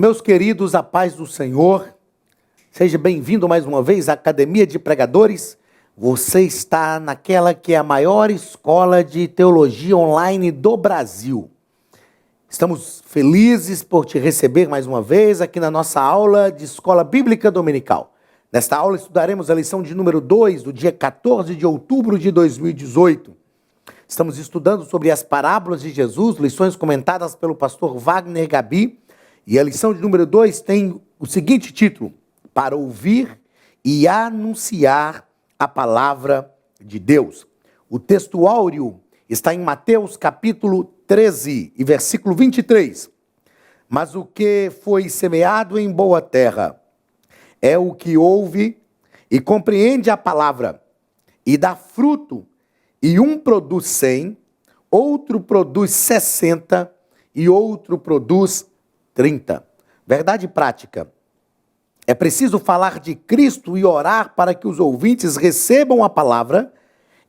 Meus queridos, a paz do Senhor, seja bem-vindo mais uma vez à Academia de Pregadores. Você está naquela que é a maior escola de teologia online do Brasil. Estamos felizes por te receber mais uma vez aqui na nossa aula de Escola Bíblica Dominical. Nesta aula estudaremos a lição de número 2, do dia 14 de outubro de 2018. Estamos estudando sobre as parábolas de Jesus, lições comentadas pelo pastor Wagner Gabi. E a lição de número 2 tem o seguinte título: para ouvir e anunciar a palavra de Deus. O texto áureo está em Mateus capítulo 13 e versículo 23. Mas o que foi semeado em boa terra é o que ouve e compreende a palavra e dá fruto, e um produz 100, outro produz 60 e outro produz 30. Verdade prática. É preciso falar de Cristo e orar para que os ouvintes recebam a palavra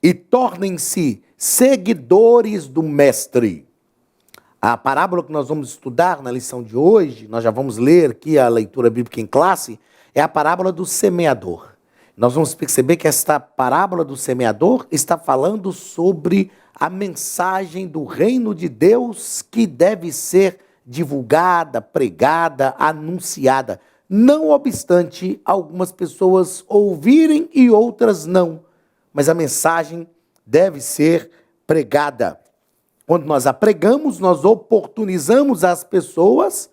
e tornem-se seguidores do Mestre. A parábola que nós vamos estudar na lição de hoje, nós já vamos ler aqui a leitura bíblica em classe, é a parábola do semeador. Nós vamos perceber que esta parábola do semeador está falando sobre a mensagem do reino de Deus que deve ser divulgada, pregada, anunciada. Não obstante algumas pessoas ouvirem e outras não, mas a mensagem deve ser pregada. Quando nós a pregamos, nós oportunizamos às pessoas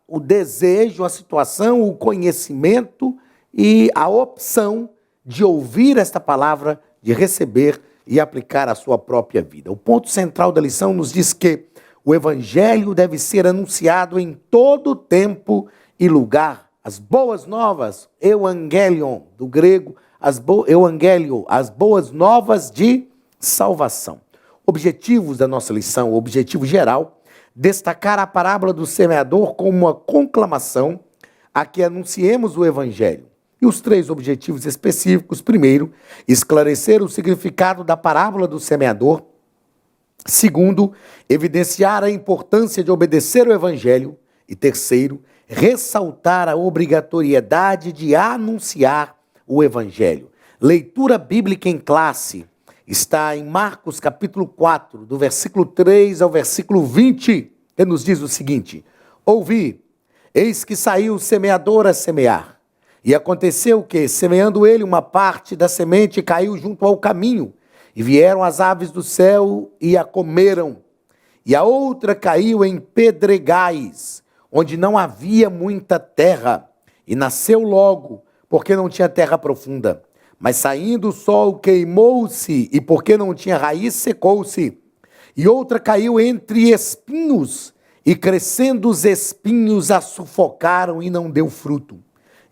o desejo, a situação, o conhecimento e a opção de ouvir esta palavra, de receber e aplicar à sua própria vida. O ponto central da lição nos diz que o evangelho deve ser anunciado em todo tempo e lugar. As boas novas, evangelion, do grego, evangelho, as boas novas de salvação. Objetivos da nossa lição, o objetivo geral, destacar a parábola do semeador como uma conclamação a que anunciemos o evangelho. E os 3 objetivos específicos: primeiro, esclarecer o significado da parábola do semeador. Segundo, evidenciar a importância de obedecer o evangelho. E terceiro, ressaltar a obrigatoriedade de anunciar o evangelho. Leitura bíblica em classe está em Marcos capítulo 4, do versículo 3 ao versículo 20, que nos diz o seguinte: ouvi, eis que saiu o semeador a semear. E aconteceu que, semeando ele, uma parte da semente caiu junto ao caminho, e vieram as aves do céu e a comeram. E a outra caiu em pedregais, onde não havia muita terra, e nasceu logo, porque não tinha terra profunda. Mas saindo o sol queimou-se, e porque não tinha raiz secou-se. E outra caiu entre espinhos, e crescendo os espinhos a sufocaram e não deu fruto.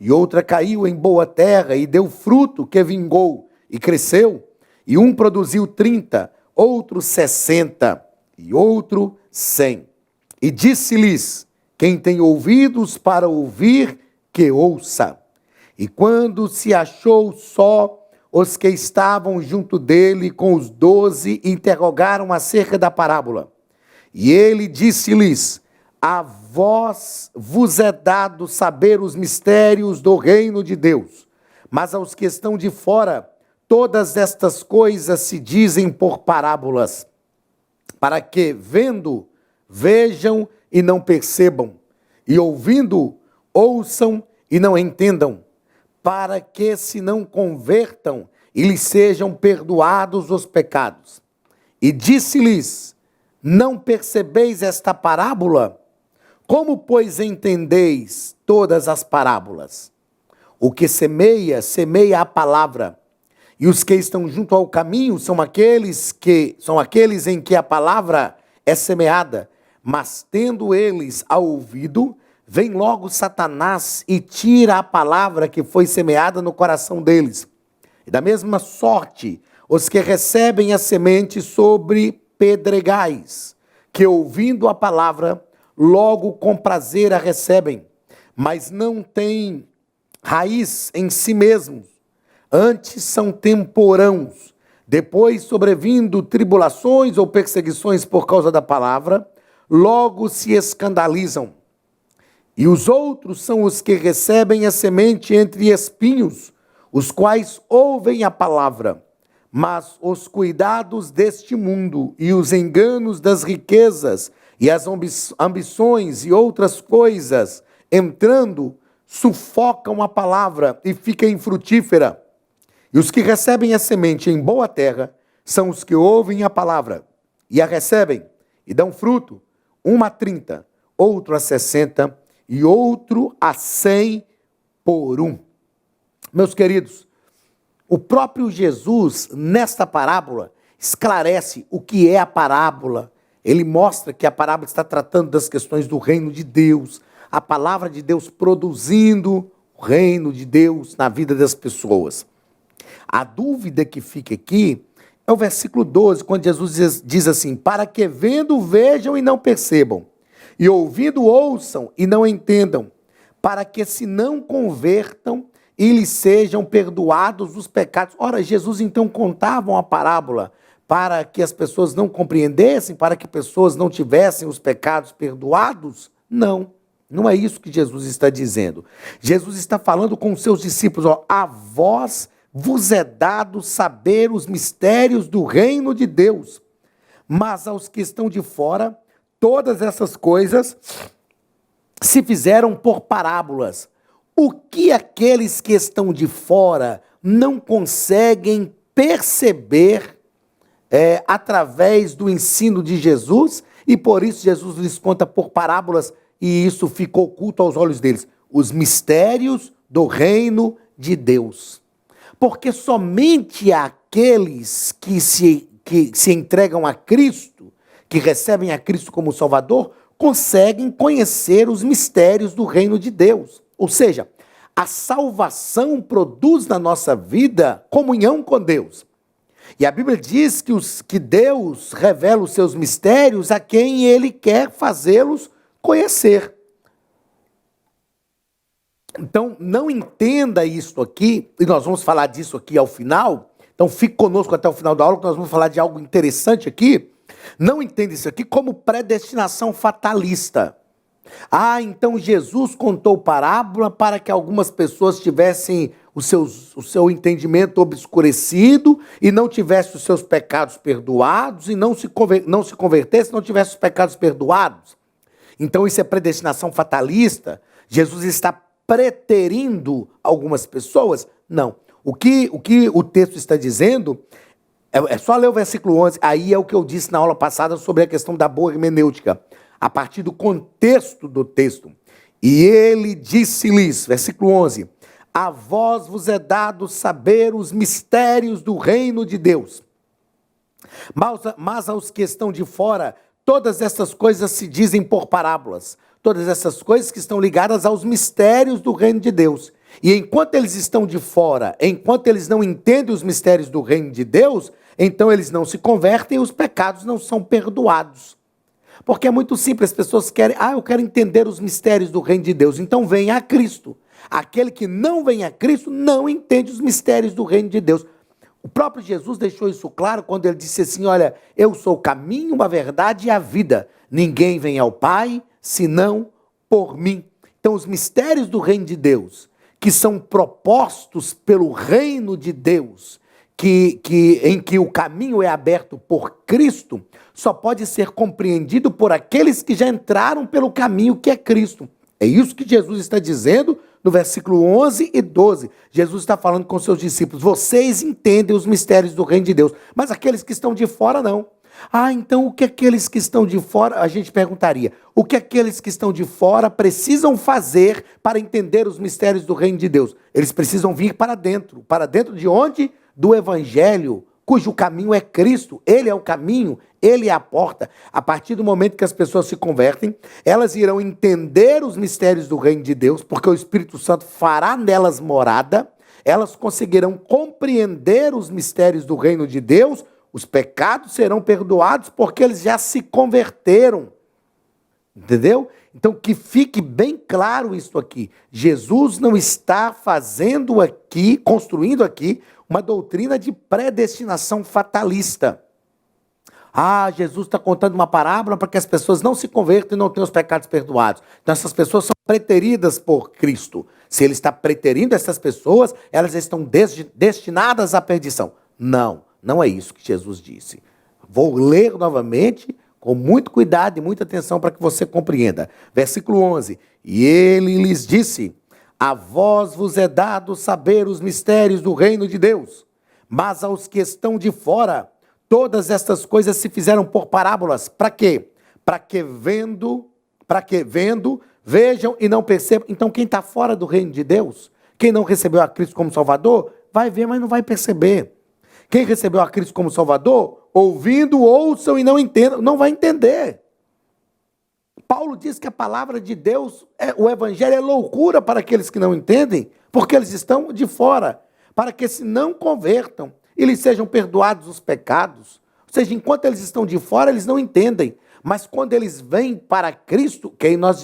E outra caiu em boa terra e deu fruto que vingou e cresceu. E um produziu 30, outro 60 e outro 100. E disse-lhes: quem tem ouvidos para ouvir, que ouça. E quando se achou só, os que estavam junto dele com os 12 interrogaram acerca da parábola. E ele disse-lhes: a vós vos é dado saber os mistérios do reino de Deus, mas aos que estão de fora, todas estas coisas se dizem por parábolas, para que, vendo, vejam e não percebam, e ouvindo, ouçam e não entendam, para que se não convertam e lhes sejam perdoados os pecados. E disse-lhes: não percebeis esta parábola? Como, pois, entendeis todas as parábolas? O que semeia, semeia a palavra. E os que estão junto ao caminho são aqueles em que a palavra é semeada. Mas tendo eles a ouvido, vem logo Satanás e tira a palavra que foi semeada no coração deles. E da mesma sorte, os que recebem a semente sobre pedregais, que ouvindo a palavra, logo com prazer a recebem, mas não têm raiz em si mesmos, antes são temporãos. Depois, sobrevindo tribulações ou perseguições por causa da palavra, logo se escandalizam. E os outros são os que recebem a semente entre espinhos, os quais ouvem a palavra, mas os cuidados deste mundo e os enganos das riquezas e as ambições e outras coisas, entrando, sufocam a palavra e fica infrutífera. E os que recebem a semente em boa terra são os que ouvem a palavra e a recebem e dão fruto, um a 30, outro a 60 e outro a 100 por um. Meus queridos, o próprio Jesus, nesta parábola, esclarece o que é a parábola. Ele mostra que a parábola está tratando das questões do reino de Deus, a palavra de Deus produzindo o reino de Deus na vida das pessoas. A dúvida que fica aqui é o versículo 12, quando Jesus diz assim: para que vendo vejam e não percebam, e ouvindo ouçam e não entendam, para que se não convertam e lhes sejam perdoados os pecados. Ora, Jesus então contava uma parábola para que as pessoas não compreendessem, para que pessoas não tivessem os pecados perdoados? Não, não é isso que Jesus está dizendo. Jesus está falando com os seus discípulos: a vós vos é dado saber os mistérios do reino de Deus, mas aos que estão de fora, todas essas coisas se fizeram por parábolas. O que aqueles que estão de fora não conseguem perceber através do ensino de Jesus, e por isso Jesus lhes conta por parábolas, e isso ficou oculto aos olhos deles: os mistérios do reino de Deus. Porque somente aqueles que se entregam a Cristo, que recebem a Cristo como Salvador, conseguem conhecer os mistérios do reino de Deus. Ou seja, a salvação produz na nossa vida comunhão com Deus. E a Bíblia diz que Deus revela os seus mistérios a quem Ele quer fazê-los conhecer. Então, não entenda isso aqui, e nós vamos falar disso aqui ao final. Então, fique conosco até o final da aula, que nós vamos falar de algo interessante aqui. Não entenda isso aqui como predestinação fatalista. Então Jesus contou parábola para que algumas pessoas tivessem o seu entendimento obscurecido e não tivessem os seus pecados perdoados, e não se convertesse, não tivesse os pecados perdoados. Então isso é predestinação fatalista. Jesus está preterindo algumas pessoas? Não. O que o texto está dizendo, é só ler o versículo 11, aí é o que eu disse na aula passada sobre a questão da boa hermenêutica, a partir do contexto do texto. E ele disse-lhes, versículo 11, a vós vos é dado saber os mistérios do reino de Deus, mas aos que estão de fora, todas essas coisas se dizem por parábolas, todas essas coisas que estão ligadas aos mistérios do reino de Deus. E enquanto eles estão de fora, enquanto eles não entendem os mistérios do reino de Deus, então eles não se convertem e os pecados não são perdoados. Porque é muito simples, as pessoas querem, eu quero entender os mistérios do reino de Deus, então venha a Cristo. Aquele que não vem a Cristo não entende os mistérios do reino de Deus. O próprio Jesus deixou isso claro quando ele disse assim: olha, eu sou o caminho, a verdade e a vida. Ninguém vem ao Pai senão por mim. Então os mistérios do reino de Deus, que são propostos pelo reino de Deus, em que o caminho é aberto por Cristo, só pode ser compreendido por aqueles que já entraram pelo caminho que é Cristo. É isso que Jesus está dizendo no versículo 11 e 12. Jesus está falando com seus discípulos: vocês entendem os mistérios do reino de Deus, mas aqueles que estão de fora não. Então o que aqueles que estão de fora, a gente perguntaria, o que aqueles que estão de fora precisam fazer para entender os mistérios do reino de Deus? Eles precisam vir para dentro de onde? Do Evangelho, cujo caminho é Cristo. Ele é o caminho, Ele é a porta. A partir do momento que as pessoas se convertem, elas irão entender os mistérios do reino de Deus, porque o Espírito Santo fará nelas morada, elas conseguirão compreender os mistérios do reino de Deus, os pecados serão perdoados porque eles já se converteram. Entendeu? Então que fique bem claro isso aqui. Jesus não está fazendo aqui, construindo aqui, uma doutrina de predestinação fatalista. Jesus está contando uma parábola para que as pessoas não se convertam e não tenham os pecados perdoados. Então essas pessoas são preteridas por Cristo. Se ele está preterindo essas pessoas, elas estão destinadas à perdição. Não, não é isso que Jesus disse. Vou ler novamente, com muito cuidado e muita atenção para que você compreenda. Versículo 11. E ele lhes disse: a vós vos é dado saber os mistérios do reino de Deus, mas aos que estão de fora, todas estas coisas se fizeram por parábolas. Para quê? Para que vendo, vejam e não percebam. Então quem está fora do reino de Deus, quem não recebeu a Cristo como Salvador, vai ver, mas não vai perceber. Quem recebeu a Cristo como Salvador, ouvindo, ouçam e não entendam, não vai entender. Paulo diz que a palavra de Deus, o evangelho é loucura para aqueles que não entendem, porque eles estão de fora, para que se não convertam e lhes sejam perdoados os pecados. Ou seja, enquanto eles estão de fora, eles não entendem. Mas quando eles vêm para Cristo,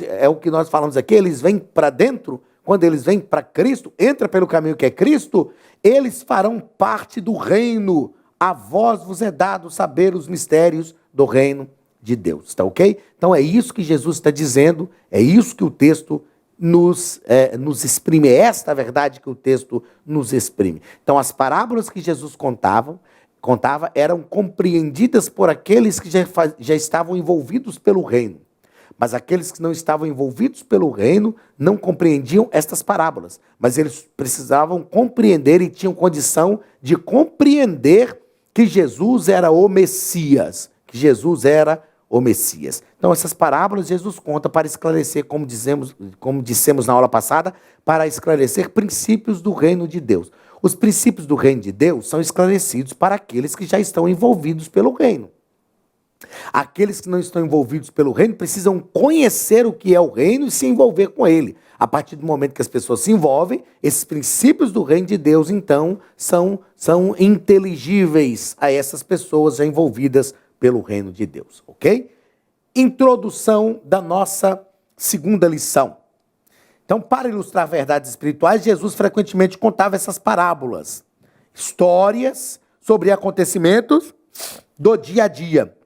é o que nós falamos aqui, eles vêm para dentro, quando eles vêm para Cristo, entra pelo caminho que é Cristo, eles farão parte do reino. A vós vos é dado saber os mistérios do reino de Deus. Está ok? Então é isso que Jesus está dizendo, é isso que o texto nos exprime, é esta verdade que o texto nos exprime. Então as parábolas que Jesus contava eram compreendidas por aqueles que já estavam envolvidos pelo reino. Mas aqueles que não estavam envolvidos pelo reino não compreendiam estas parábolas. Mas eles precisavam compreender e tinham condição de compreender que Jesus era o Messias. Que Jesus era o Messias. Então essas parábolas Jesus conta para esclarecer, como dissemos na aula passada, para esclarecer princípios do reino de Deus. Os princípios do reino de Deus são esclarecidos para aqueles que já estão envolvidos pelo reino. Aqueles que não estão envolvidos pelo reino precisam conhecer o que é o reino e se envolver com ele. A partir do momento que as pessoas se envolvem, esses princípios do reino de Deus, então, são inteligíveis a essas pessoas já envolvidas pelo reino de Deus, ok? Introdução da nossa segunda lição. Então, para ilustrar verdades espirituais, Jesus frequentemente contava essas parábolas, histórias sobre acontecimentos do dia a dia.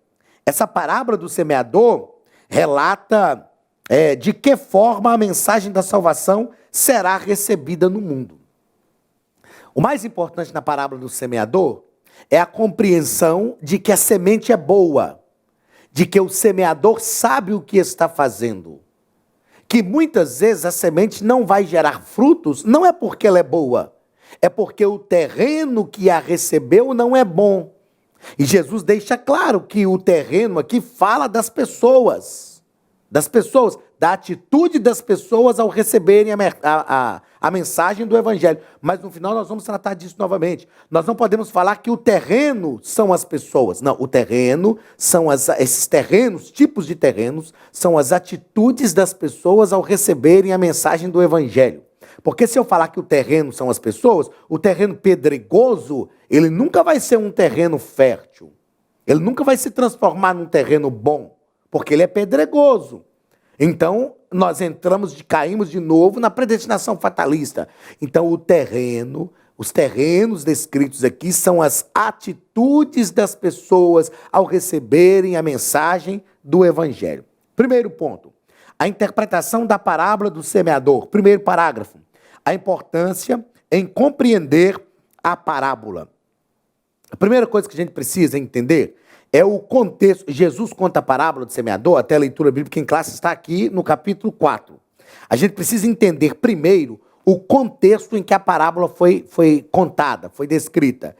Essa parábola do semeador relata de que forma a mensagem da salvação será recebida no mundo. O mais importante na parábola do semeador é a compreensão de que a semente é boa, de que o semeador sabe o que está fazendo. Que muitas vezes a semente não vai gerar frutos, não é porque ela é boa, é porque o terreno que a recebeu não é bom. E Jesus deixa claro que o terreno aqui fala das pessoas, da atitude das pessoas ao receberem a mensagem do evangelho. Mas no final nós vamos tratar disso novamente. Nós não podemos falar que o terreno são as pessoas. Não, o terreno são esses terrenos, tipos de terrenos, são as atitudes das pessoas ao receberem a mensagem do evangelho. Porque se eu falar que o terreno são as pessoas, o terreno pedregoso, ele nunca vai ser um terreno fértil. Ele nunca vai se transformar num terreno bom, porque ele é pedregoso. Então, nós caímos de novo na predestinação fatalista. Então, os terrenos descritos aqui são as atitudes das pessoas ao receberem a mensagem do evangelho. Primeiro ponto, a interpretação da parábola do semeador. Primeiro parágrafo, a importância em compreender a parábola. A primeira coisa que a gente precisa entender é o contexto. Jesus conta a parábola do semeador, até a leitura bíblica em classe está aqui no capítulo 4. A gente precisa entender primeiro o contexto em que a parábola foi contada, foi descrita.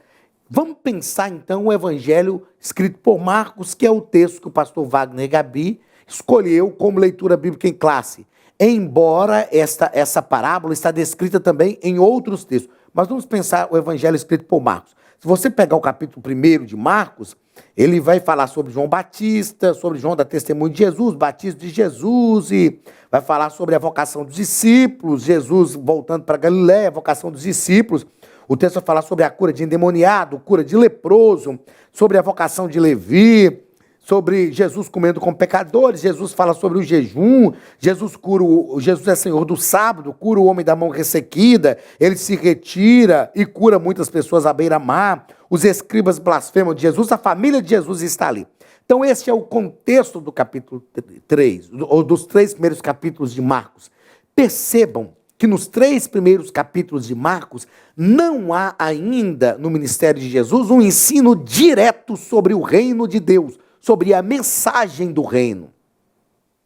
Vamos pensar então o evangelho escrito por Marcos, que é o texto que o pastor Wagner Gabi escolheu como leitura bíblica em classe. Embora essa parábola está descrita também em outros textos. Mas vamos pensar o evangelho escrito por Marcos. Se você pegar o capítulo 1 de Marcos, ele vai falar sobre João Batista, sobre João da testemunha de Jesus, batismo de Jesus, e vai falar sobre a vocação dos discípulos, Jesus voltando para Galiléia, a vocação dos discípulos. O texto vai falar sobre a cura de endemoniado, cura de leproso, sobre a vocação de Levi, sobre Jesus comendo com pecadores. Jesus fala sobre o jejum. Jesus é Senhor do sábado, cura o homem da mão ressequida, ele se retira e cura muitas pessoas à beira-mar. Os escribas blasfemam de Jesus, a família de Jesus está ali. Então esse é o contexto do capítulo 3, ou dos 3 primeiros capítulos de Marcos. Percebam que nos 3 primeiros capítulos de Marcos, não há ainda no ministério de Jesus um ensino direto sobre o reino de Deus, sobre a mensagem do reino.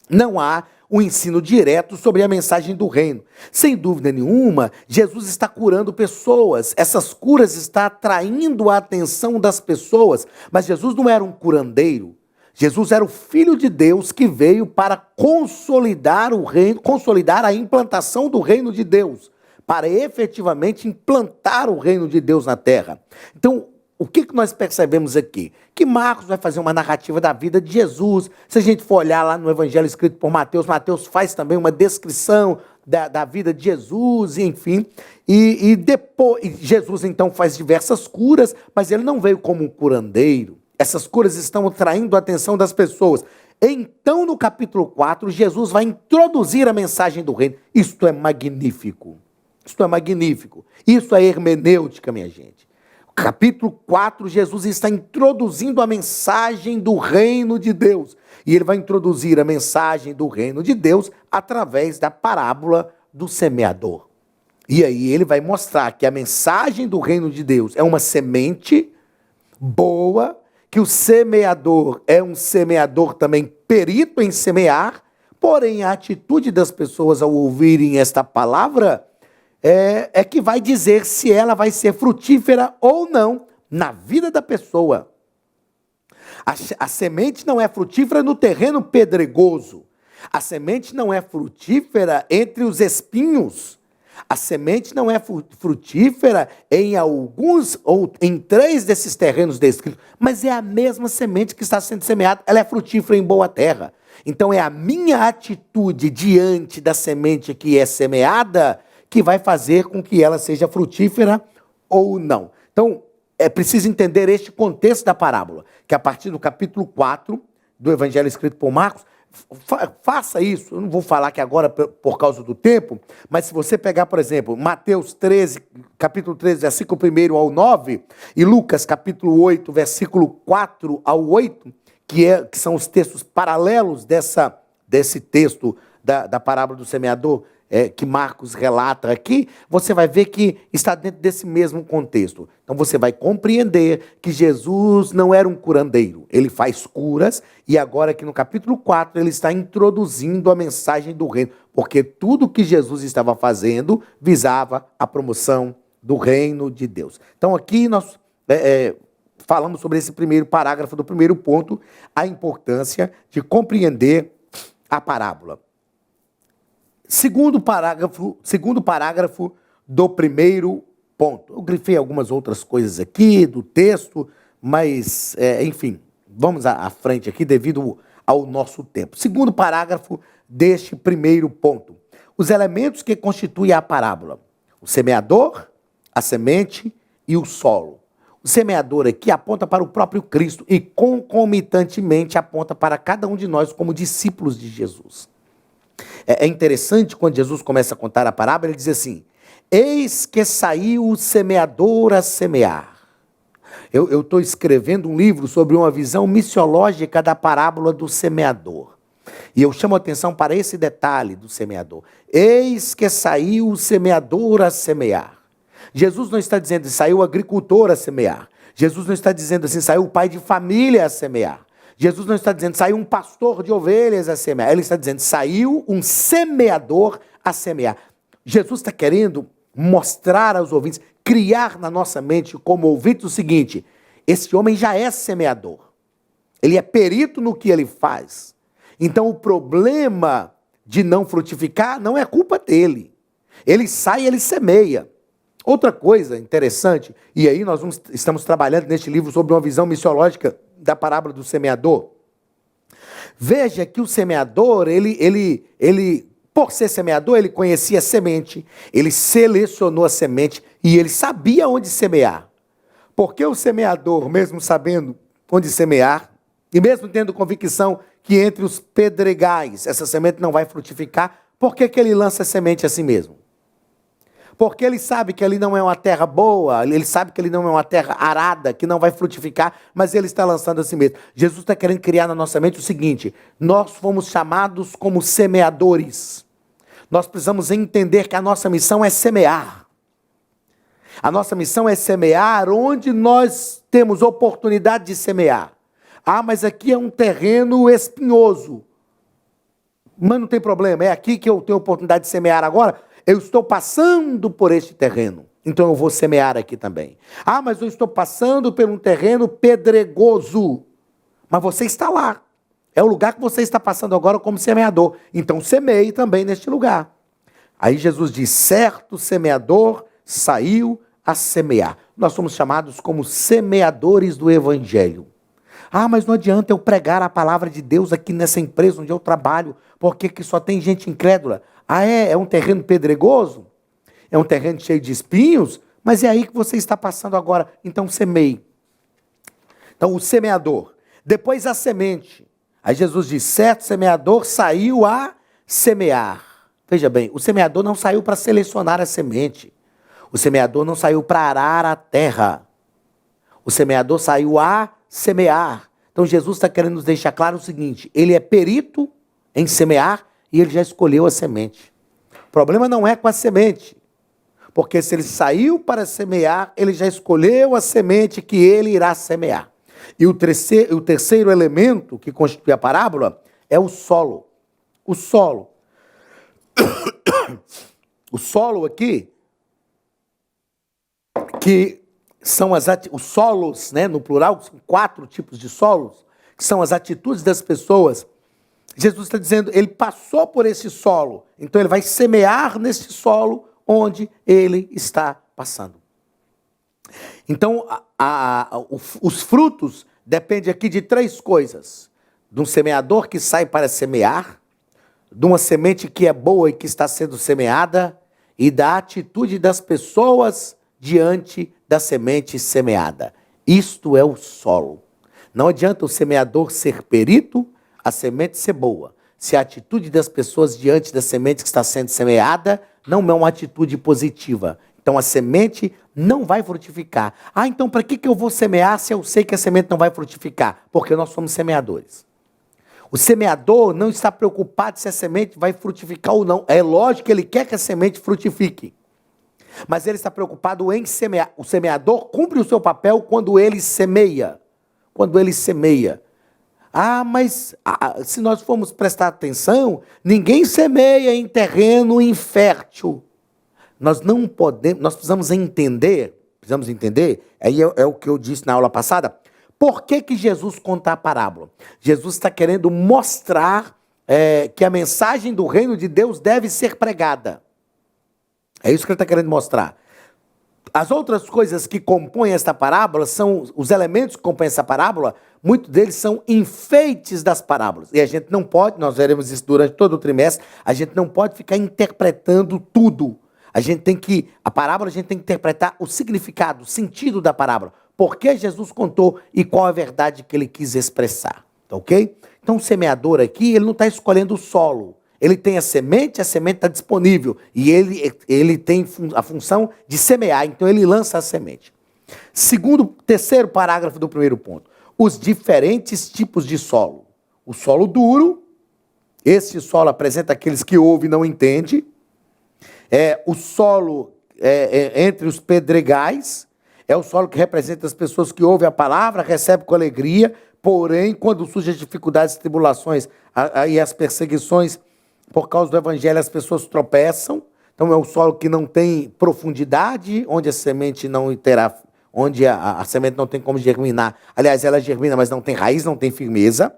Não há um ensino direto sobre a mensagem do reino. Sem dúvida nenhuma, Jesus está curando pessoas. Essas curas estão atraindo a atenção das pessoas. Mas Jesus não era um curandeiro. Jesus era o Filho de Deus que veio para consolidar o reino, consolidar a implantação do reino de Deus, para efetivamente implantar o reino de Deus na terra. Então, o que nós percebemos aqui? Que Marcos vai fazer uma narrativa da vida de Jesus. Se a gente for olhar lá no evangelho escrito por Mateus, Mateus faz também uma descrição da vida de Jesus, enfim. E depois, Jesus então faz diversas curas, mas ele não veio como um curandeiro. Essas curas estão atraindo a atenção das pessoas. Então, no capítulo 4, Jesus vai introduzir a mensagem do reino. Isto é magnífico. Isto é magnífico. Isso é hermenêutica, minha gente. Capítulo 4, Jesus está introduzindo a mensagem do reino de Deus. E ele vai introduzir a mensagem do reino de Deus através da parábola do semeador. E aí ele vai mostrar que a mensagem do reino de Deus é uma semente boa, que o semeador é um semeador também perito em semear, porém a atitude das pessoas ao ouvirem esta palavra é que vai dizer se ela vai ser frutífera ou não na vida da pessoa. A semente não é frutífera no terreno pedregoso. A semente não é frutífera entre os espinhos. A semente não é frutífera em alguns ou em 3 desses terrenos descritos, mas é a mesma semente que está sendo semeada, ela é frutífera em boa terra. Então é a minha atitude diante da semente que é semeada que vai fazer com que ela seja frutífera ou não. Então, é preciso entender este contexto da parábola, que a partir do capítulo 4 do evangelho escrito por Marcos, faça isso. Eu não vou falar aqui agora por causa do tempo, mas se você pegar, por exemplo, Mateus 13, capítulo 13, versículo 1 ao 9, e Lucas, capítulo 8, versículo 4 ao 8, que são os textos paralelos desse texto da parábola do semeador, que Marcos relata aqui, você vai ver que está dentro desse mesmo contexto. Então você vai compreender que Jesus não era um curandeiro, ele faz curas, e agora aqui no capítulo 4 ele está introduzindo a mensagem do reino, porque tudo que Jesus estava fazendo visava a promoção do reino de Deus. Então aqui nós falamos sobre esse primeiro parágrafo do primeiro ponto, a importância de compreender a parábola. Segundo parágrafo do primeiro ponto. Eu grifei algumas outras coisas aqui do texto, mas, enfim, vamos à frente aqui devido ao nosso tempo. Segundo parágrafo deste primeiro ponto. Os elementos que constituem a parábola. O semeador, a semente e o solo. O semeador aqui aponta para o próprio Cristo e concomitantemente aponta para cada um de nós como discípulos de Jesus. É interessante quando Jesus começa a contar a parábola, ele diz assim: eis que saiu o semeador a semear. Eu estou escrevendo um livro sobre uma visão missiológica da parábola do semeador. E eu chamo a atenção para esse detalhe do semeador. Eis que saiu o semeador a semear. Jesus não está dizendo saiu o agricultor a semear. Jesus não está dizendo assim, saiu o pai de família a semear. Jesus não está dizendo, saiu um pastor de ovelhas a semear. Ele está dizendo, saiu um semeador a semear. Jesus está querendo mostrar aos ouvintes, criar na nossa mente como ouvinte o seguinte: esse homem já é semeador. Ele é perito no que ele faz. Então o problema de não frutificar não é culpa dele. Ele sai, ele semeia. Outra coisa interessante, e aí nós estamos trabalhando neste livro sobre uma visão missiológica da parábola do semeador. Veja que o semeador, ele por ser semeador, ele conhecia a semente, ele selecionou a semente e ele sabia onde semear. Porque o semeador, mesmo sabendo onde semear, e mesmo tendo convicção que entre os pedregais essa semente não vai frutificar, por que ele lança a semente a si mesmo? Porque ele sabe que ali não é uma terra boa, ele sabe que ali não é uma terra arada, que não vai frutificar, mas ele está lançando a si mesmo. Jesus está querendo criar na nossa mente o seguinte: nós fomos chamados como semeadores. Nós precisamos entender que a nossa missão é semear. A nossa missão é semear onde nós temos oportunidade de semear. Ah, mas aqui é um terreno espinhoso. Mas não tem problema, é aqui que eu tenho oportunidade de semear agora. Eu estou passando por este terreno, então eu vou semear aqui também. Ah, mas eu estou passando por um terreno pedregoso. Mas você está lá. É o lugar que você está passando agora como semeador. Então semeie também neste lugar. Aí Jesus diz, certo semeador saiu a semear. Nós somos chamados como semeadores do evangelho. Ah, mas não adianta eu pregar a palavra de Deus aqui nessa empresa onde eu trabalho, porque que só tem gente incrédula. Ah, é um terreno pedregoso? É um terreno cheio de espinhos? Mas é aí que você está passando agora. Então semeie. Então o semeador. Depois a semente. Aí Jesus diz, certo semeador saiu a semear. Veja bem, o semeador não saiu para selecionar a semente. O semeador não saiu para arar a terra. O semeador saiu a semear. Então Jesus está querendo nos deixar claro o seguinte, ele é perito em semear e ele já escolheu a semente. O problema não é com a semente, porque se ele saiu para semear, ele já escolheu a semente que ele irá semear. E o terceiro elemento que constitui a parábola é o solo. O solo. O solo aqui, que são os solos, né, no plural, são 4 tipos de solos, que são as atitudes das pessoas. Jesus está dizendo, ele passou por esse solo, então ele vai semear nesse solo onde ele está passando. Então, os frutos dependem aqui de 3 coisas. De um semeador que sai para semear, de uma semente que é boa e que está sendo semeada, e da atitude das pessoas diante da semente semeada. Isto é o solo. Não adianta o semeador ser perito, a semente ser boa. Se a atitude das pessoas diante da semente que está sendo semeada não é uma atitude positiva. Então a semente não vai frutificar. Ah, então para que eu vou semear se eu sei que a semente não vai frutificar? Porque nós somos semeadores. O semeador não está preocupado se a semente vai frutificar ou não. É lógico que ele quer que a semente frutifique. Mas ele está preocupado em semear. O semeador cumpre o seu papel quando ele semeia. Quando ele semeia. Ah, mas se nós formos prestar atenção, ninguém semeia em terreno infértil. Nós não podemos, nós precisamos entender, aí é o que eu disse na aula passada, por que Jesus conta a parábola? Jesus está querendo mostrar que a mensagem do reino de Deus deve ser pregada. É isso que ele está querendo mostrar. As outras coisas que compõem esta parábola são, os elementos que compõem essa parábola, muitos deles são enfeites das parábolas. E a gente não pode, nós veremos isso durante todo o trimestre, a gente não pode ficar interpretando tudo. A parábola a gente tem que interpretar o significado, o sentido da parábola. Por que Jesus contou e qual a verdade que ele quis expressar. Tá ok? Então o semeador aqui, ele não está escolhendo o solo. Ele tem a semente está disponível. E ele tem a função de semear, então ele lança a semente. Terceiro parágrafo do primeiro ponto. Os diferentes tipos de solo. O solo duro, esse solo apresenta aqueles que ouvem e não entendem. O solo entre os pedregais, é o solo que representa as pessoas que ouvem a palavra, recebem com alegria, porém, quando surgem as dificuldades, tribulações e as perseguições, por causa do evangelho, as pessoas tropeçam. Então, é um solo que não tem profundidade, onde a semente não terá, onde a semente não tem como germinar. Aliás, ela germina, mas não tem raiz, não tem firmeza.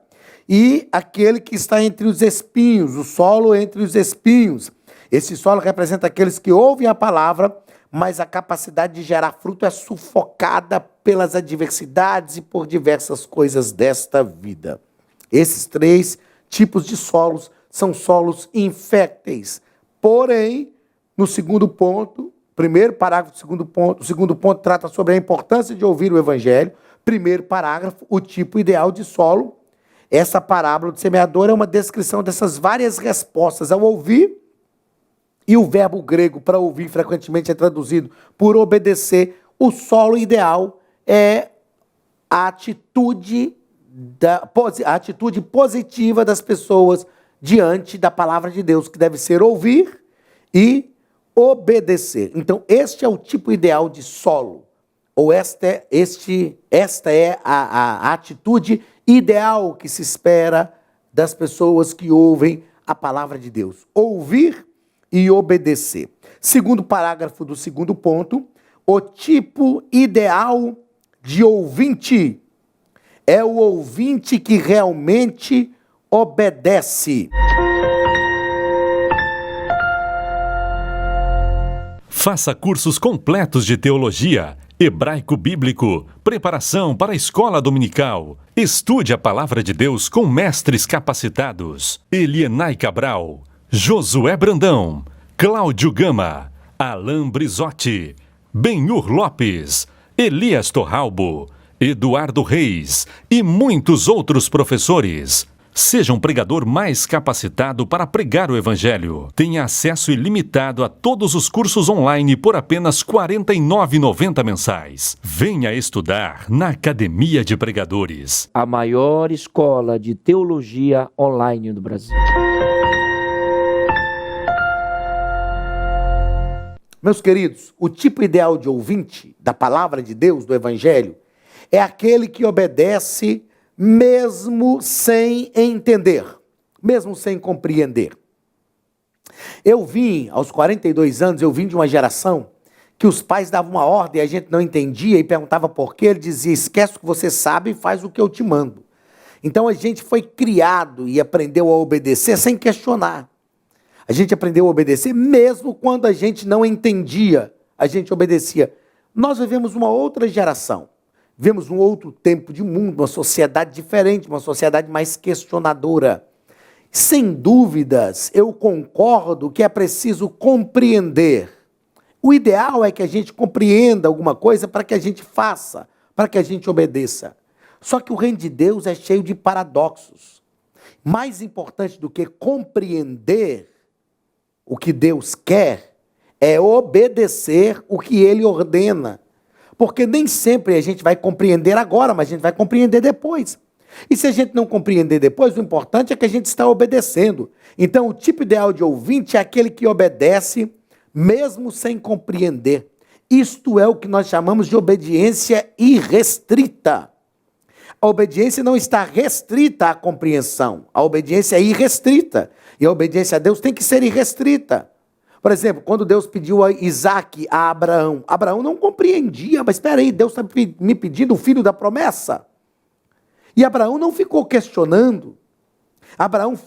E aquele que está entre os espinhos, o solo entre os espinhos. Esse solo representa aqueles que ouvem a palavra, mas a capacidade de gerar fruto é sufocada pelas adversidades e por diversas coisas desta vida. Esses 3 tipos de solos são solos inférteis. Porém, no segundo ponto, primeiro parágrafo, o segundo ponto trata sobre a importância de ouvir o evangelho. Primeiro parágrafo, o tipo ideal de solo. Essa parábola do semeador é uma descrição dessas várias respostas ao ouvir. E o verbo grego para ouvir frequentemente é traduzido por obedecer. O solo ideal é a atitude positiva das pessoas diante da palavra de Deus, que deve ser ouvir e obedecer. Então, este é o tipo ideal de solo, ou esta é a atitude ideal que se espera das pessoas que ouvem a palavra de Deus. Ouvir e obedecer. Segundo parágrafo do segundo ponto, o tipo ideal de ouvinte é o ouvinte que realmente obedece. Faça cursos completos de teologia, hebraico bíblico, preparação para a escola dominical. Estude a palavra de Deus com mestres capacitados. Elienay Cabral, Josué Brandão, Cláudio Gama, Alain Brizotti, Benhur Lopes, Elias Torralbo, Eduardo Reis e muitos outros professores. Seja um pregador mais capacitado para pregar o Evangelho. Tenha acesso ilimitado a todos os cursos online por apenas R$ 49,90 mensais. Venha estudar na Academia de Pregadores, a maior escola de teologia online do Brasil. Meus queridos, o tipo ideal de ouvinte da palavra de Deus, do Evangelho, é aquele que obedece mesmo sem entender, mesmo sem compreender. Aos 42 anos, eu vim de uma geração que os pais davam uma ordem e a gente não entendia e perguntava por quê. Ele dizia: esquece o que você sabe e faz o que eu te mando. Então a gente foi criado e aprendeu a obedecer sem questionar. A gente aprendeu a obedecer mesmo quando a gente não entendia, a gente obedecia. Nós vivemos uma outra geração. Vemos um outro tempo de mundo, uma sociedade diferente, uma sociedade mais questionadora. Sem dúvidas, eu concordo que é preciso compreender. O ideal é que a gente compreenda alguma coisa para que a gente faça, para que a gente obedeça. Só que o reino de Deus é cheio de paradoxos. Mais importante do que compreender o que Deus quer é obedecer o que Ele ordena. Porque nem sempre a gente vai compreender agora, mas a gente vai compreender depois. E se a gente não compreender depois, o importante é que a gente está obedecendo. Então, o tipo ideal de ouvinte é aquele que obedece, mesmo sem compreender. Isto é o que nós chamamos de obediência irrestrita. A obediência não está restrita à compreensão. A obediência é irrestrita. E a obediência a Deus tem que ser irrestrita. Por exemplo, quando Deus pediu a Isaac a Abraão, Abraão não compreendia, mas espera aí, Deus está me pedindo o filho da promessa? E Abraão não ficou questionando. Abraão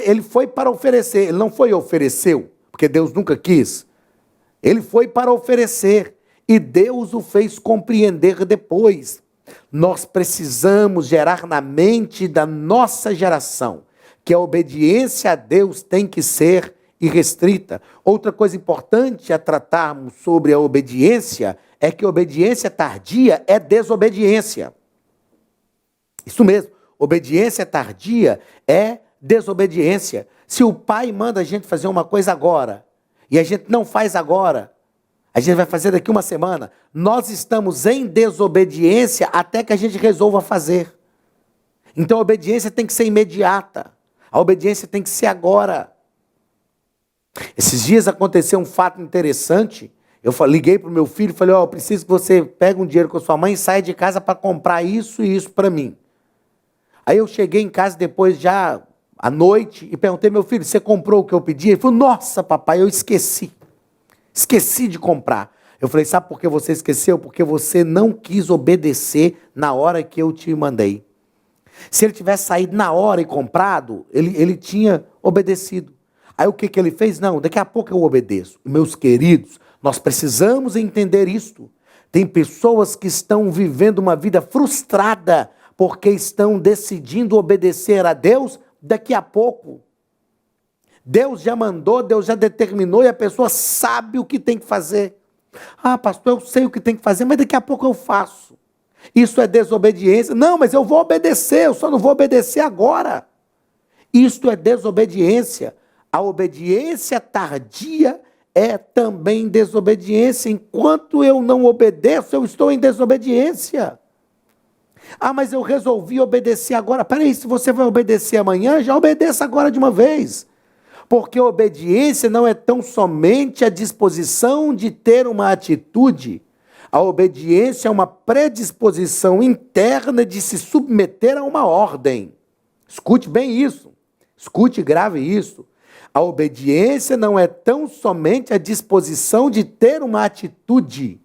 ele foi para oferecer, ele não foi ofereceu, porque Deus nunca quis. Ele foi para oferecer e Deus o fez compreender depois. Nós precisamos gerar na mente da nossa geração que a obediência a Deus tem que ser irrestrita. Outra coisa importante a tratarmos sobre a obediência é que obediência tardia é desobediência. Isso mesmo, obediência tardia é desobediência. Se o pai manda a gente fazer uma coisa agora e a gente não faz agora, a gente vai fazer daqui uma semana, nós estamos em desobediência até que a gente resolva fazer. Então a obediência tem que ser imediata, a obediência tem que ser agora. Esses dias aconteceu um fato interessante. Eu liguei para o meu filho e falei: eu preciso que você pegue um dinheiro com a sua mãe e saia de casa para comprar isso e isso para mim. Aí eu cheguei em casa depois já à noite e perguntei: meu filho, você comprou o que eu pedi? Ele falou: nossa, papai, eu esqueci de comprar. Eu falei: sabe por que você esqueceu? Porque você não quis obedecer na hora que eu te mandei. Se ele tivesse saído na hora e comprado, ele tinha obedecido. Aí o que ele fez? Não, daqui a pouco eu obedeço. Meus queridos, nós precisamos entender isto. Tem pessoas que estão vivendo uma vida frustrada porque estão decidindo obedecer a Deus daqui a pouco. Deus já mandou, Deus já determinou e a pessoa sabe o que tem que fazer. Ah, pastor, eu sei o que tem que fazer, mas daqui a pouco eu faço. Isso é desobediência. Não, mas eu vou obedecer, eu só não vou obedecer agora. Isto é desobediência. A obediência tardia é também desobediência. Enquanto eu não obedeço, eu estou em desobediência. Ah, mas eu resolvi obedecer agora. Peraí, se você vai obedecer amanhã, já obedeça agora de uma vez. Porque obediência não é tão somente a disposição de ter uma atitude. A obediência é uma predisposição interna de se submeter a uma ordem. Escute bem isso. Escute e grave isso. A obediência não é tão somente a disposição de ter uma atitude.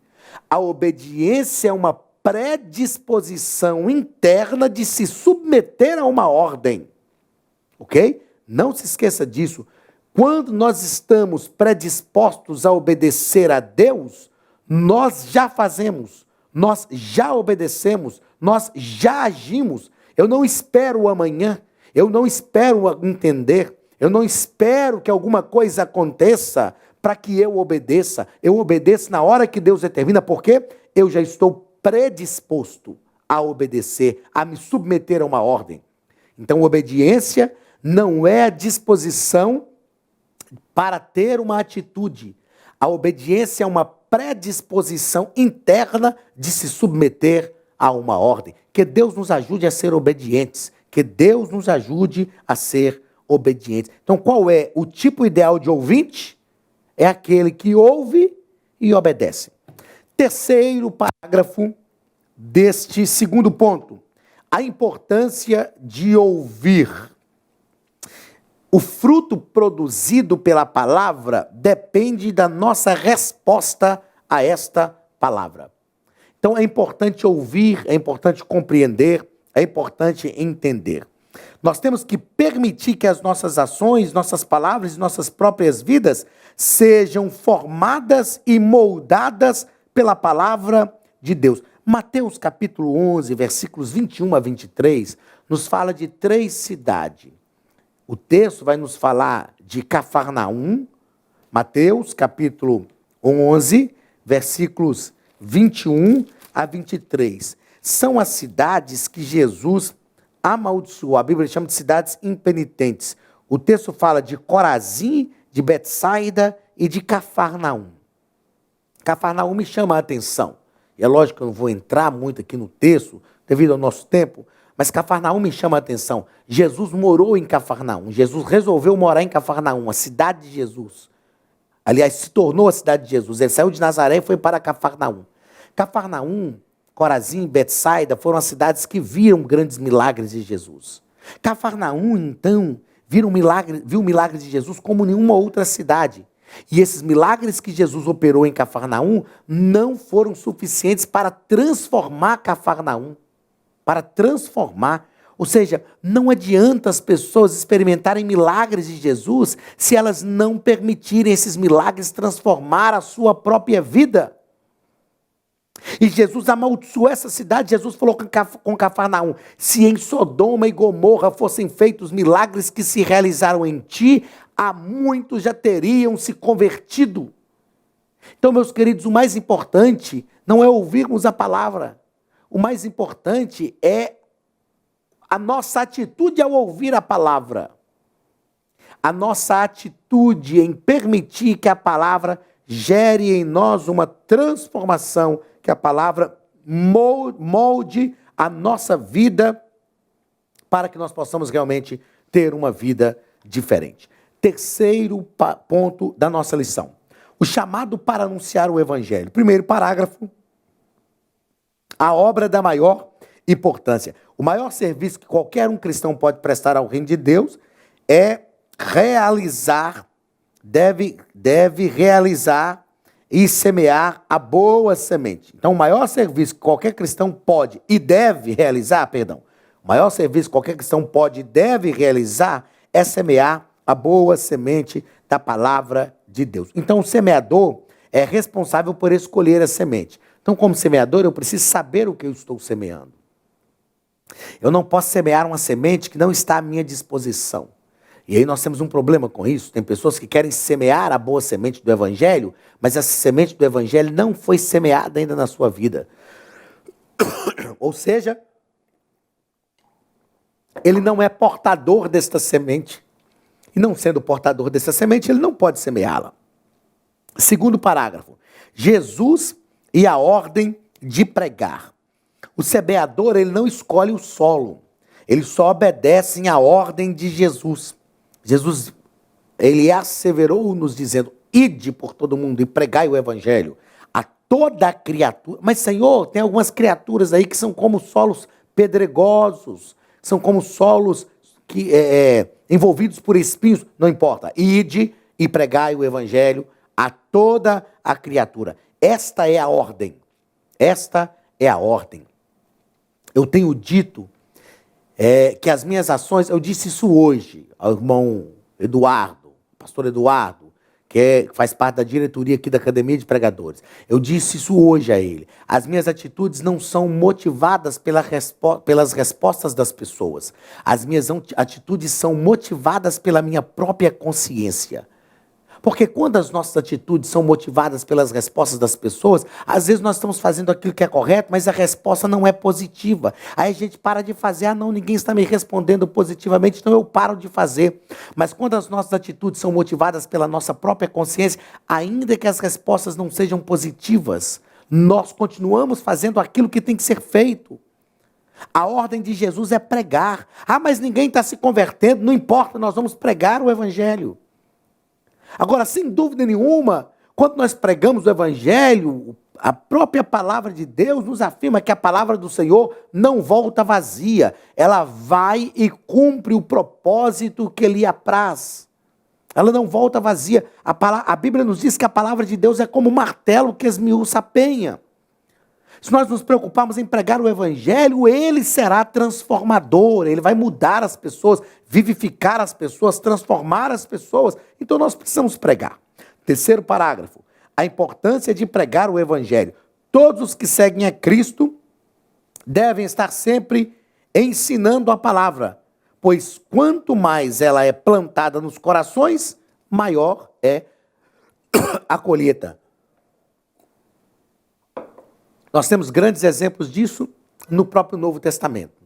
A obediência é uma predisposição interna de se submeter a uma ordem. Ok? Não se esqueça disso. Quando nós estamos predispostos a obedecer a Deus, nós já fazemos, nós já obedecemos, nós já agimos. Eu não espero o amanhã, eu não espero entender, eu não espero que alguma coisa aconteça para que eu obedeça. Eu obedeço na hora que Deus determina, porque eu já estou predisposto a obedecer, a me submeter a uma ordem. Então, obediência não é a disposição para ter uma atitude. A obediência é uma predisposição interna de se submeter a uma ordem. Que Deus nos ajude a ser obedientes. Que Deus nos ajude a ser obedientes. Então, qual é o tipo ideal de ouvinte? É aquele que ouve e obedece. Terceiro parágrafo deste segundo ponto. A importância de ouvir. O fruto produzido pela palavra depende da nossa resposta a esta palavra. Então é importante ouvir, é importante compreender, é importante entender. Nós temos que permitir que as nossas ações, nossas palavras e nossas próprias vidas sejam formadas e moldadas pela palavra de Deus. Mateus capítulo 11, versículos 21 a 23, nos fala de 3 cidades. O texto vai nos falar de Cafarnaum, Mateus capítulo 11, versículos 21 a 23. São as cidades que Jesus amaldiçoou. A Bíblia chama de cidades impenitentes. O texto fala de Corazim, de Betsaida e de Cafarnaum. Cafarnaum me chama a atenção. E é lógico que eu não vou entrar muito aqui no texto, devido ao nosso tempo, mas Cafarnaum me chama a atenção. Jesus morou em Cafarnaum. Jesus resolveu morar em Cafarnaum, a cidade de Jesus. Aliás, se tornou a cidade de Jesus. Ele saiu de Nazaré e foi para Cafarnaum. Cafarnaum, Corazim, Betsaida foram as cidades que viram grandes milagres de Jesus. Cafarnaum, então, viu o milagre de Jesus como nenhuma outra cidade. E esses milagres que Jesus operou em Cafarnaum não foram suficientes para transformar Cafarnaum. Para transformar. Ou seja, não adianta as pessoas experimentarem milagres de Jesus se elas não permitirem esses milagres transformar a sua própria vida. E Jesus amaldiçoou essa cidade. Jesus falou com Cafarnaum: se em Sodoma e Gomorra fossem feitos milagres que se realizaram em ti, há muitos já teriam se convertido. Então, meus queridos, o mais importante não é ouvirmos a palavra. O mais importante é a nossa atitude ao ouvir a palavra. A nossa atitude em permitir que a palavra gere em nós uma transformação, que a palavra molde a nossa vida para que nós possamos realmente ter uma vida diferente. Terceiro ponto da nossa lição. O chamado para anunciar o evangelho. Primeiro parágrafo. A obra da maior importância. O maior serviço que qualquer um cristão pode prestar ao reino de Deus é deve realizar e semear a boa semente. Então, o maior serviço que qualquer cristão pode e deve realizar, o maior serviço que qualquer cristão pode e deve realizar é semear a boa semente da palavra de Deus. Então, o semeador é responsável por escolher a semente. Então, como semeador, eu preciso saber o que eu estou semeando. Eu não posso semear uma semente que não está à minha disposição. E aí nós temos um problema com isso. Tem pessoas que querem semear a boa semente do evangelho, mas essa semente do evangelho não foi semeada ainda na sua vida. Ou seja, ele não é portador desta semente. E não sendo portador dessa semente, ele não pode semeá-la. Segundo parágrafo. Jesus e a ordem de pregar. O semeador, ele não escolhe o solo. Ele só obedece à ordem de Jesus. Jesus ele asseverou nos dizendo, ide por todo mundo e pregai o evangelho a toda criatura. Mas, Senhor, tem algumas criaturas aí que são como solos pedregosos, são como solos que, envolvidos por espinhos. Não importa, ide e pregai o evangelho a toda a criatura. Esta é a ordem. Esta é a ordem. Eu tenho dito que as minhas ações, eu disse isso hoje ao irmão Eduardo, pastor Eduardo, que faz parte da diretoria aqui da Academia de Pregadores. Eu disse isso hoje a ele. As minhas atitudes não são motivadas pelas respostas das pessoas. As minhas atitudes são motivadas pela minha própria consciência. Porque quando as nossas atitudes são motivadas pelas respostas das pessoas, às vezes nós estamos fazendo aquilo que é correto, mas a resposta não é positiva. Aí a gente para de fazer, não, ninguém está me respondendo positivamente, então eu paro de fazer. Mas quando as nossas atitudes são motivadas pela nossa própria consciência, ainda que as respostas não sejam positivas, nós continuamos fazendo aquilo que tem que ser feito. A ordem de Jesus é pregar. Mas ninguém está se convertendo, não importa, nós vamos pregar o evangelho. Agora, sem dúvida nenhuma, quando nós pregamos o evangelho, a própria palavra de Deus nos afirma que a palavra do Senhor não volta vazia. Ela vai e cumpre o propósito que lhe apraz. Ela não volta vazia. A Bíblia nos diz que a palavra de Deus é como um martelo que esmiuça a penha. Se nós nos preocuparmos em pregar o evangelho, ele será transformador, ele vai mudar as pessoas, vivificar as pessoas, transformar as pessoas. Então nós precisamos pregar. Terceiro parágrafo, a importância de pregar o evangelho. Todos os que seguem a Cristo devem estar sempre ensinando a palavra, pois quanto mais ela é plantada nos corações, maior é a colheita. Nós temos grandes exemplos disso no próprio Novo Testamento.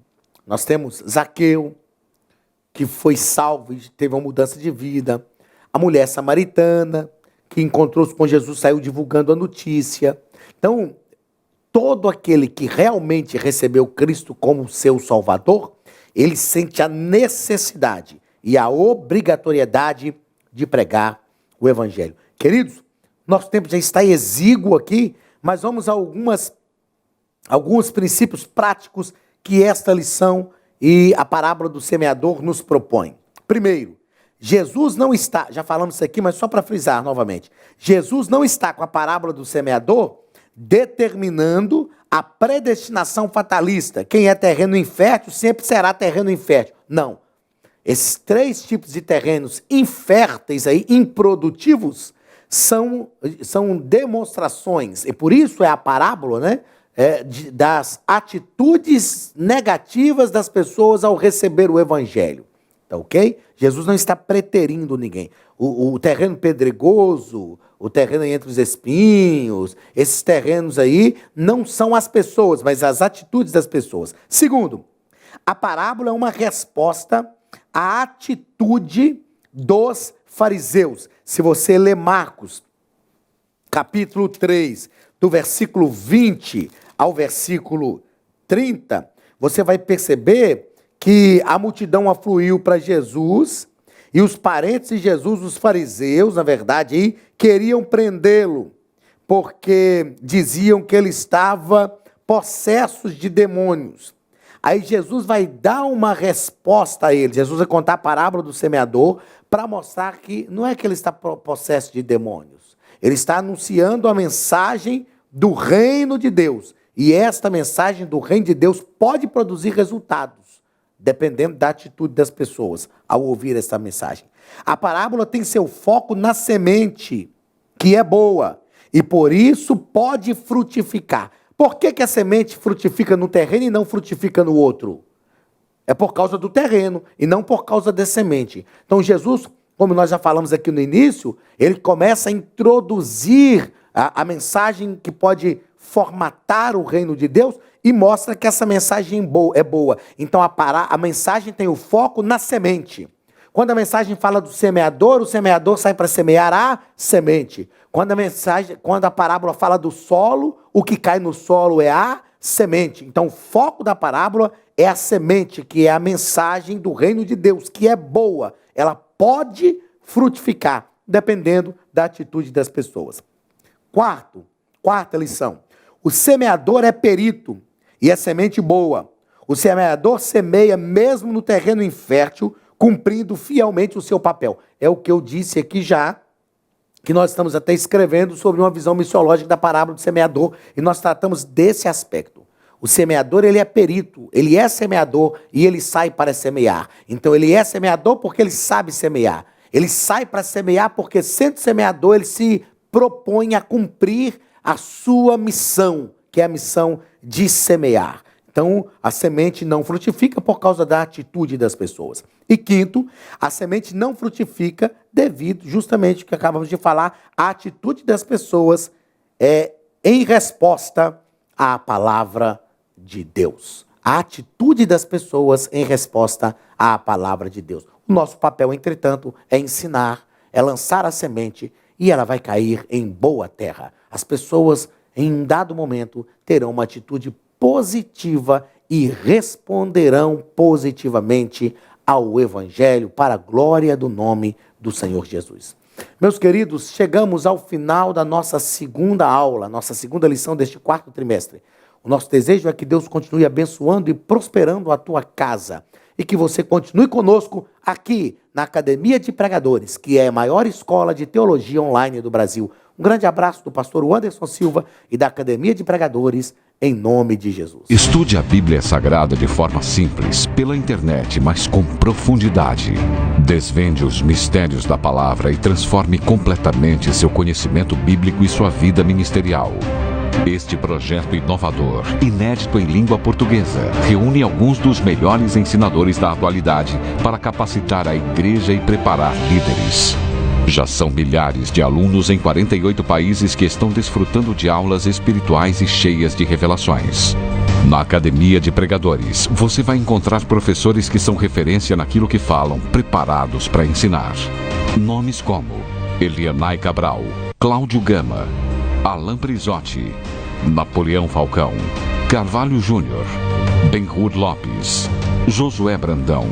Nós temos Zaqueu, que foi salvo e teve uma mudança de vida. A mulher samaritana, que encontrou-se com Jesus, saiu divulgando a notícia. Então, todo aquele que realmente recebeu Cristo como seu Salvador, ele sente a necessidade e a obrigatoriedade de pregar o Evangelho. Queridos, nosso tempo já está exíguo aqui, mas vamos a alguns princípios práticos que esta lição e a parábola do semeador nos propõe. Primeiro, Jesus não está, já falamos isso aqui, mas só para frisar novamente, Jesus não está com a parábola do semeador determinando a predestinação fatalista. Quem é terreno infértil sempre será terreno infértil. Não. Esses três tipos de terrenos inférteis, improdutivos, são demonstrações, e por isso é a parábola, né, das atitudes negativas das pessoas ao receber o evangelho. Tá ok? Jesus não está preterindo ninguém. O terreno pedregoso, o terreno entre os espinhos, esses terrenos aí não são as pessoas, mas as atitudes das pessoas. Segundo, a parábola é uma resposta à atitude dos fariseus. Se você ler Marcos, capítulo 3, do versículo 20 ao versículo 30, você vai perceber que a multidão afluiu para Jesus e os parentes de Jesus, os fariseus, na verdade, queriam prendê-lo, porque diziam que ele estava possesso de demônios. Aí Jesus vai dar uma resposta a eles. Jesus vai contar a parábola do semeador para mostrar que não é que ele está possesso de demônios. Ele está anunciando a mensagem do reino de Deus. E esta mensagem do reino de Deus pode produzir resultados, dependendo da atitude das pessoas ao ouvir esta mensagem. A parábola tem seu foco na semente, que é boa, e por isso pode frutificar. Por que a semente frutifica no terreno e não frutifica no outro? É por causa do terreno e não por causa da semente. Então Jesus, como nós já falamos aqui no início, ele começa a introduzir a mensagem que pode formatar o reino de Deus e mostra que essa mensagem é boa. Então a mensagem tem o foco na semente. Quando a mensagem fala do semeador, o semeador sai para semear a semente. Quando a parábola fala do solo, o que cai no solo é a semente. Então o foco da parábola é a semente, que é a mensagem do reino de Deus, que é boa. Ela pode frutificar, dependendo da atitude das pessoas. Quarta lição. O semeador é perito e é semente boa. O semeador semeia mesmo no terreno infértil, cumprindo fielmente o seu papel. É o que eu disse aqui já, que nós estamos até escrevendo sobre uma visão missiológica da parábola do semeador, e nós tratamos desse aspecto. O semeador, ele é perito, ele é semeador e ele sai para semear. Então, ele é semeador porque ele sabe semear. Ele sai para semear porque, sendo semeador, ele se propõe a cumprir a sua missão, que é a missão de semear. Então, a semente não frutifica por causa da atitude das pessoas. E quinto, a semente não frutifica devido, justamente, que acabamos de falar, à atitude das pessoas em resposta à palavra de Deus. A atitude das pessoas em resposta à palavra de Deus. O nosso papel, entretanto, é ensinar, é lançar a semente e ela vai cair em boa terra. As pessoas, em um dado momento, terão uma atitude positiva e responderão positivamente ao Evangelho para a glória do nome do Senhor Jesus. Meus queridos, chegamos ao final da nossa segunda aula, nossa segunda lição deste quarto trimestre. O nosso desejo é que Deus continue abençoando e prosperando a tua casa e que você continue conosco aqui na Academia de Pregadores, que é a maior escola de teologia online do Brasil. Um grande abraço do pastor Anderson Silva e da Academia de Pregadores, em nome de Jesus. Estude a Bíblia Sagrada de forma simples, pela internet, mas com profundidade. Desvende os mistérios da palavra e transforme completamente seu conhecimento bíblico e sua vida ministerial. Este projeto inovador, inédito em língua portuguesa, reúne alguns dos melhores ensinadores da atualidade para capacitar a igreja e preparar líderes. Já são milhares de alunos em 48 países que estão desfrutando de aulas espirituais e cheias de revelações. Na Academia de Pregadores, você vai encontrar professores que são referência naquilo que falam, preparados para ensinar. Nomes como Elianai Cabral, Cláudio Gama, Alain Prisotti, Napoleão Falcão, Carvalho Júnior, Benhur Lopes, Josué Brandão,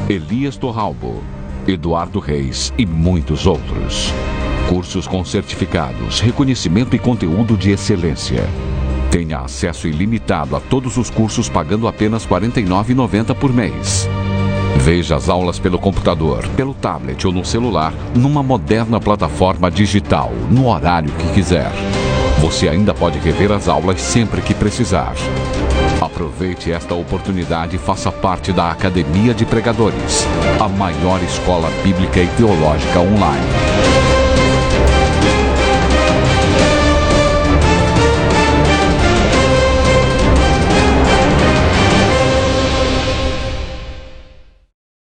Elias Torralbo, Eduardo Reis e muitos outros. Cursos com certificados, reconhecimento e conteúdo de excelência. Tenha acesso ilimitado a todos os cursos pagando apenas R$ 49,90 por mês. Veja as aulas pelo computador, pelo tablet ou no celular, numa moderna plataforma digital, no horário que quiser. Você ainda pode rever as aulas sempre que precisar. Aproveite esta oportunidade e faça parte da Academia de Pregadores, a maior escola bíblica e teológica online.